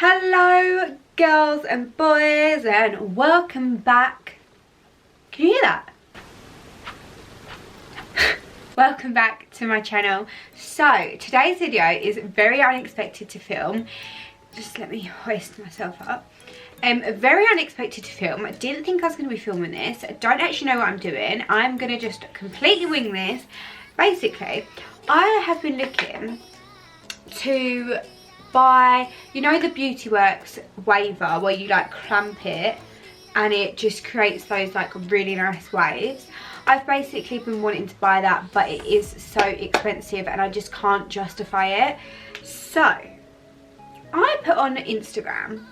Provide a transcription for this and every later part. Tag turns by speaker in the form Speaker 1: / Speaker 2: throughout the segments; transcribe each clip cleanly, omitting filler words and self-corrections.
Speaker 1: Hello girls and boys and welcome back. Can you hear that? Welcome back to my channel. So today's video is very unexpected to film. Just let me hoist myself up. Very unexpected to film. I didn't think I was going to be filming this. I don't actually know what I'm doing. I'm going to just completely wing this. Basically, I have been looking to buy, you know, the Beautyworks waver where you like clamp it and it just creates those like really nice waves. I've basically been wanting to buy that, but it is so expensive and I just can't justify it. So I put on Instagram,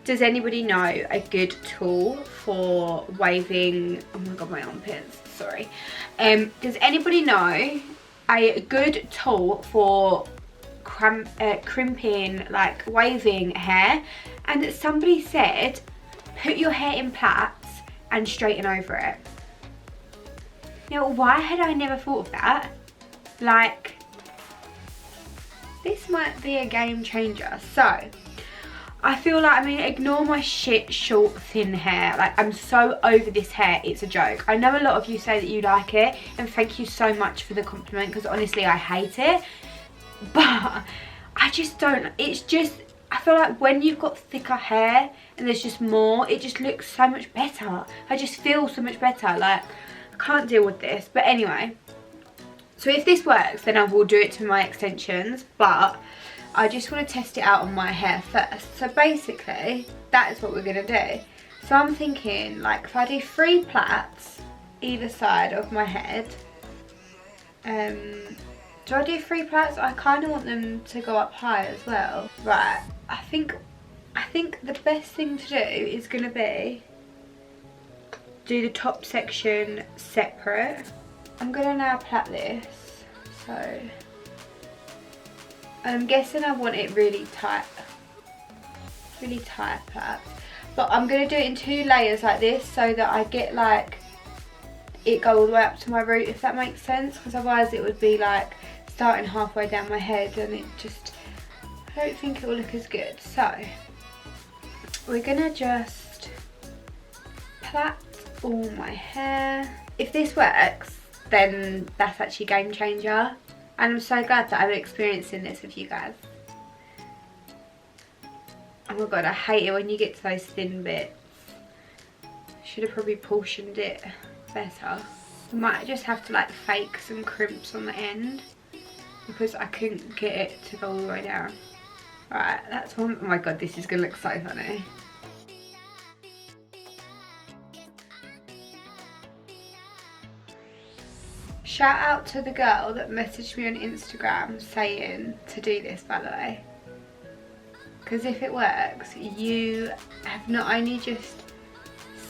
Speaker 1: does anybody know a good tool for waving? Oh my god, my armpits, sorry. Does anybody know a good tool for crimping, like waving hair? And somebody said put your hair in plaits and straighten over it. Now, why had I never thought of that? Like, this might be a game changer. So I feel like, I mean, ignore my shit short thin hair, like I'm so over this hair, it's a joke. I know a lot of you say that you like it and thank you so much for the compliment, because honestly I hate it. But I just don't, it's just, I feel like when you've got thicker hair and there's just more, it just looks so much better. I just feel so much better. Like, I can't deal with this. But anyway, so if this works, then I will do it to my extensions, but I just want to test it out on my hair first. So basically, that is what we're going to do. So I'm thinking, like, if I do 3 plaits either side of my head, do I do 3 plaits? I kind of want them to go up high as well. Right, I think the best thing to do is going to be do the top section separate. I'm going to now plait this. So I'm guessing I want it really tight plait. But I'm going to do it in 2 layers like this so that I get like it go all the way up to my root, if that makes sense, because otherwise it would be like starting halfway down my head and it just, I don't think it will look as good. So we're gonna just plait all my hair. If this works, then that's actually a game changer, and I'm so glad that I'm experiencing this with you guys. Oh my god, I hate it when you get to those thin bits. Should have probably portioned it better. I might just have to like fake some crimps on the end because I couldn't get it to go all the way down. Right, that's one. Oh my god, this is gonna look so funny. Shout out to the girl that messaged me on Instagram saying to do this, by the way, because if it works, you have not only just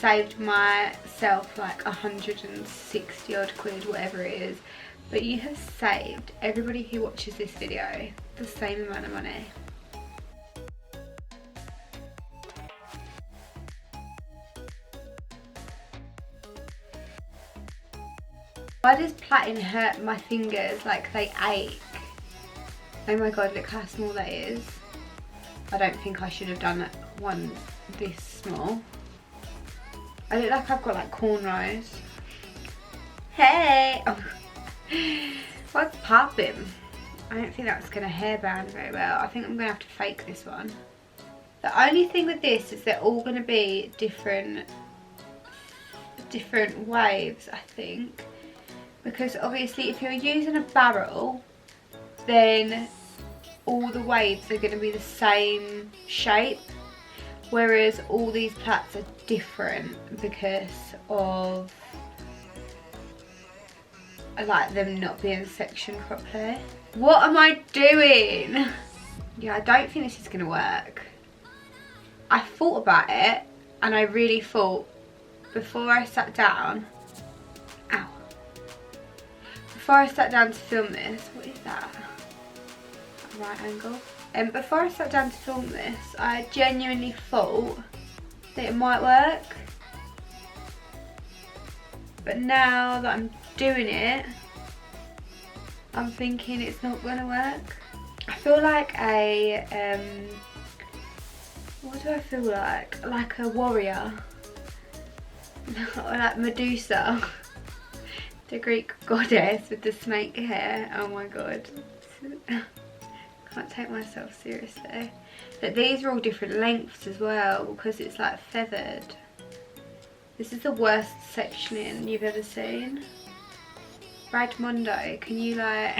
Speaker 1: saved myself like 160 odd quid, whatever it is, but you have saved everybody who watches this video the same amount of money. Why does plaiting hurt my fingers like they ache? Oh my god, look how small that is. I don't think I should have done one this small. I look like I've got like cornrows. Hey! Oh. What's popping? I don't think that's going to hairband very well. I think I'm going to have to fake this one. The only thing with this is they're all going to be different waves, I think. Because obviously if you're using a barrel, then all the waves are going to be the same shape. Whereas all these plaits are different because of like them not being sectioned properly. What am I doing? Yeah, I don't think this is gonna work. I thought about it and I really thought before I sat down, ow. Before I sat down to film this, what is that? A right angle? And before I sat down to film this, I genuinely thought that it might work. But now that I'm doing it, I'm thinking it's not gonna work. I feel like a What do I feel like? Like a warrior. Or like Medusa. The Greek goddess with the snake hair. Oh my god. Can't take myself seriously. But these are all different lengths as well because it's like feathered. This is the worst sectioning you've ever seen. Radmondo, can you like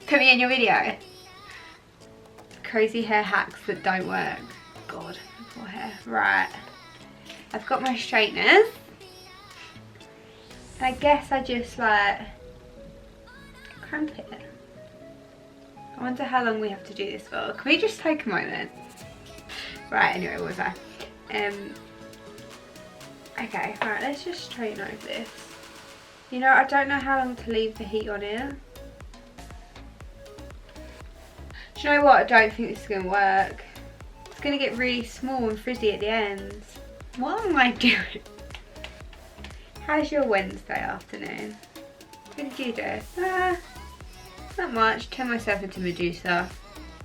Speaker 1: put me in your video? Crazy hair hacks that don't work. God, poor hair. Right, I've got my straighteners. I guess I just like cramp it. I wonder how long we have to do this for. Can we just take a moment? Right, anyway, what was I? Okay, right, let's just straighten over this. You know, I don't know how long to leave the heat on it. Do you know what? I don't think this is going to work. It's going to get really small and frizzy at the ends. What am I doing? How's your Wednesday afternoon? What did you do? Not much. Turn myself into Medusa.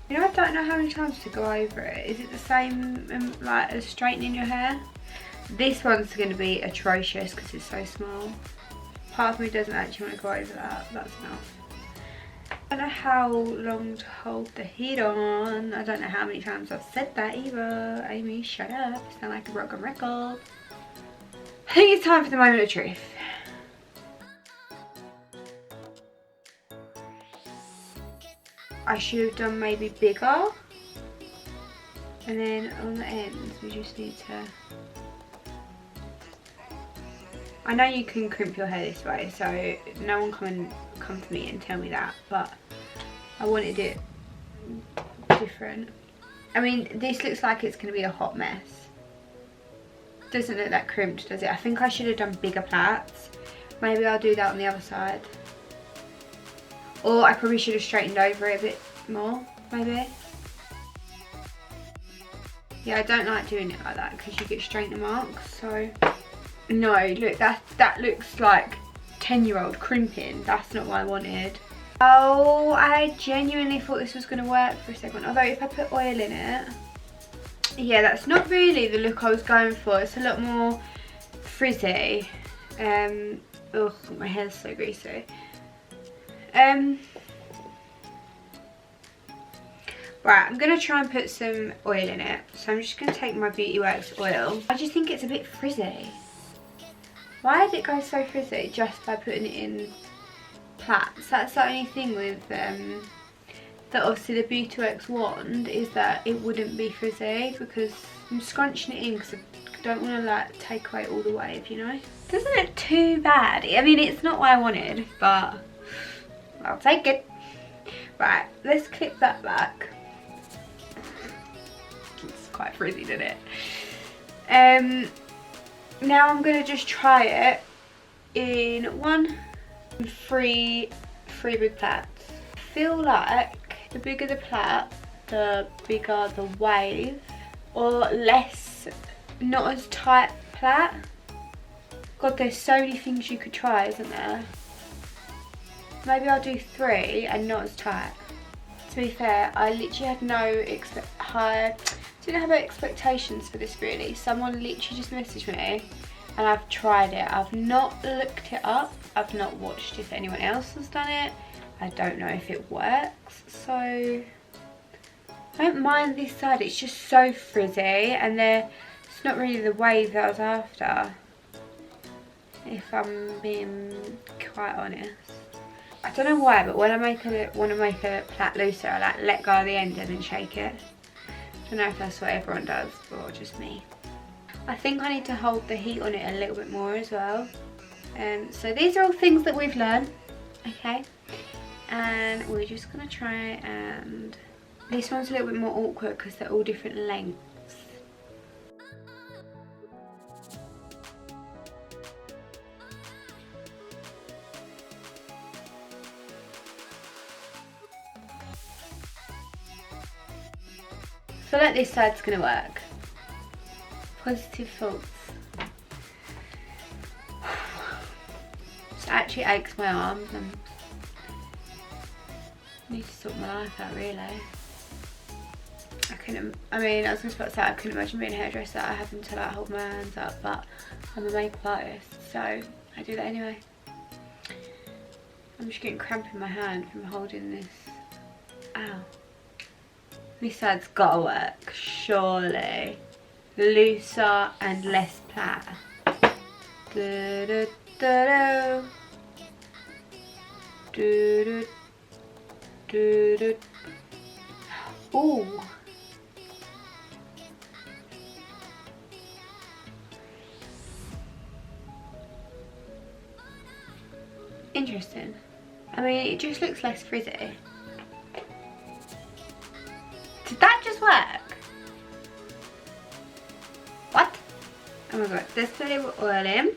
Speaker 1: You know, I don't know how many times to go over it. Is it the same like as straightening your hair? This one's going to be atrocious because it's so small. Part of me doesn't actually want to go over that. That's enough. I don't know how long to hold the heat on. I don't know how many times I've said that either. Amy, shut up. You sound like a broken record. I think it's time for the moment of truth. I should have done maybe bigger. And then on the ends we just need to... I know you can crimp your hair this way, so no one come to me and tell me that, but I wanted it different. I mean, this looks like it's going to be a hot mess. Doesn't look that crimped, does it? I think I should have done bigger plaits. Maybe I'll do that on the other side. Or I probably should have straightened over it a bit more, maybe. Yeah, I don't like doing it like that because you get straightener marks, so... No, look, that looks like 10-year-old crimping. That's not what I wanted. Oh, I genuinely thought this was going to work for a second. Although if I put oil in it... Yeah, that's not really the look I was going for. It's a lot more frizzy. Ugh, my hair's so greasy. Right, I'm going to try and put some oil in it. So I'm just going to take my Beautyworks oil. I just think it's a bit frizzy. Why did it go so frizzy just by putting it in plaits? That's the only thing with that obviously the Beautyworks wand is that it wouldn't be frizzy because I'm scrunching it in because I don't want to like take away all the wave, you know? Doesn't look too bad. I mean, it's not what I wanted, but I'll take it. Right, let's clip that back. It's quite frizzy, isn't it? Now I'm going to just try it in three big plaits. I feel like the bigger the plait, the bigger the wave, or less, not as tight plait. God, there's so many things you could try, isn't there? Maybe I'll do 3 and not as tight. To be fair, I literally had no didn't have expectations for this really. Someone literally just messaged me and I've tried it. I've not looked it up. I've not watched if anyone else has done it. I don't know if it works. So I don't mind this side. It's just so frizzy and it's not really the wave that I was after, if I'm being quite honest. I don't know why, but when I want to make a plait looser, I like let go of the end and then shake it. I don't know if that's what everyone does or just me. I think I need to hold the heat on it a little bit more as well. So these are all things that we've learned, okay? And we're just gonna try and... This one's a little bit more awkward because they're all different lengths. I feel like this side's gonna work. Positive thoughts. It actually aches my arms and I need to sort my life out really. I mean, I was just about to say I couldn't imagine being a hairdresser having to like hold my hands up, but I'm a makeup artist, so I do that anyway. I'm just getting cramp in my hand from holding this. Ow. This side's gotta work, surely. Looser and less plait. Do do do do do do. Ooh. Interesting. I mean, it just looks less frizzy. Did that just work? What? Oh my god, let's put a little oil in.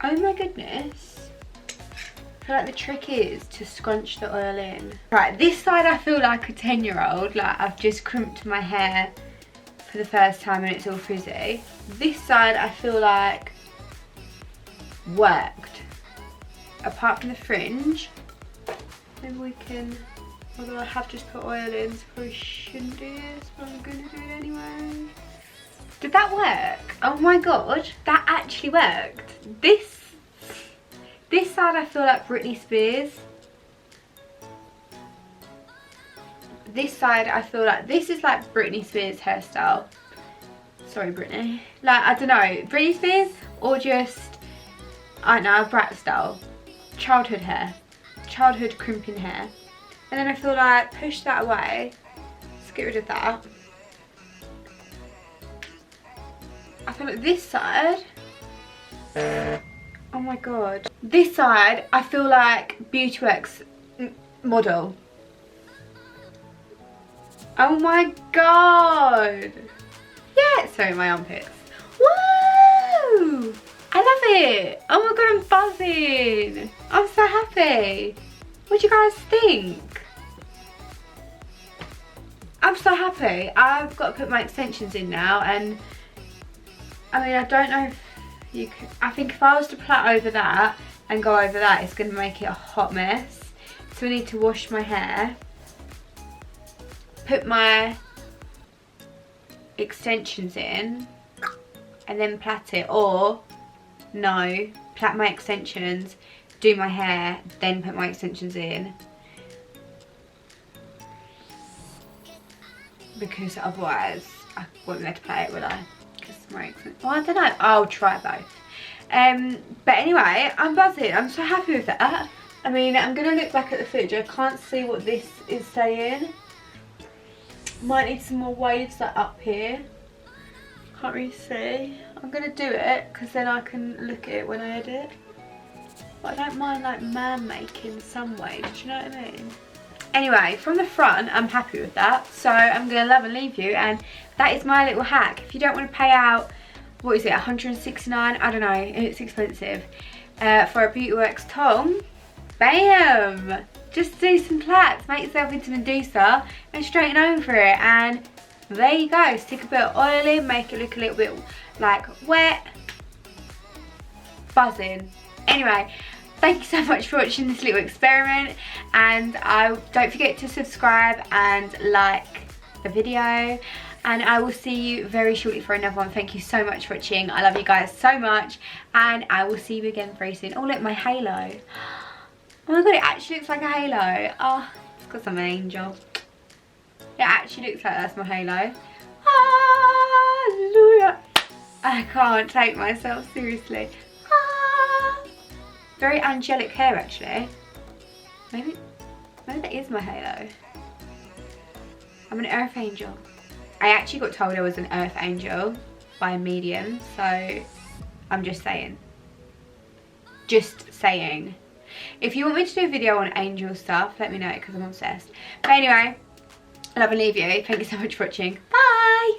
Speaker 1: Oh my goodness. I feel like the trick is to scrunch the oil in. Right, this side I feel like a 10-year-old, like I've just crimped my hair for the first time and it's all frizzy. This side I feel like worked. Apart from the fringe. Maybe we can, although I have just put oil in, so probably shouldn't do this, but I'm gonna do it anyway. Did that work? Oh my god, that actually worked. This side I feel like Britney Spears. This side I feel like, this is like Britney Spears hairstyle. Sorry Britney. Like, I don't know, Britney Spears or just, I don't know, Brat style. Childhood hair. Childhood crimping hair. And then I feel like push that away. Let's get rid of that. I feel like this side, oh my god. This side I feel like Beautyworks model. Oh my god. Yeah, sorry, my armpits. Woo! I love it. Oh my god, I'm buzzing. I'm so happy. What do you guys think? I'm so happy. I've got to put my extensions in now, and I mean, I don't know if you could, I think if I was to plait over that and go over that, it's going to make it a hot mess. So I need to wash my hair, put my extensions in, and then plait it, or no, plait my extensions, do my hair, then put my extensions in, because otherwise I won't be able to plait it, will I? Because my extensions, well, I don't know, I'll try both. But anyway, I'm buzzing. I'm so happy with that. I mean, I'm gonna look back at the footage. I can't see what this is saying. Might need some more waves like up here. Can't really see. I'm gonna do it because then I can look at it when I edit. But I don't mind like man making some waves, do you know what I mean? Anyway, from the front, I'm happy with that. So I'm gonna love and leave you, and that is my little hack. If you don't want to pay out, what is it, 169? I don't know, it's expensive. For a Beautyworks tong, bam! Just do some plaits, make yourself into Medusa and straighten over it, and there you go. Stick a bit of oil in, make it look a little bit like wet. Buzzing. Anyway, thank you so much for watching this little experiment, and don't forget to subscribe and like the video, and I will see you very shortly for another one. Thank you so much for watching. I love you guys so much, and I will see you again very soon. Oh look, my halo. Oh my god, it actually looks like a halo. Oh, it's because I'm an angel. It actually looks like that's my halo. Hallelujah. I can't take myself seriously. Ah. Very angelic hair actually. Maybe that is my halo. I'm an earth angel. I actually got told I was an earth angel by a medium, so I'm just saying. Just saying. If you want me to do a video on angel stuff, let me know because I'm obsessed. But anyway, I love and leave you. Thank you so much for watching. Bye!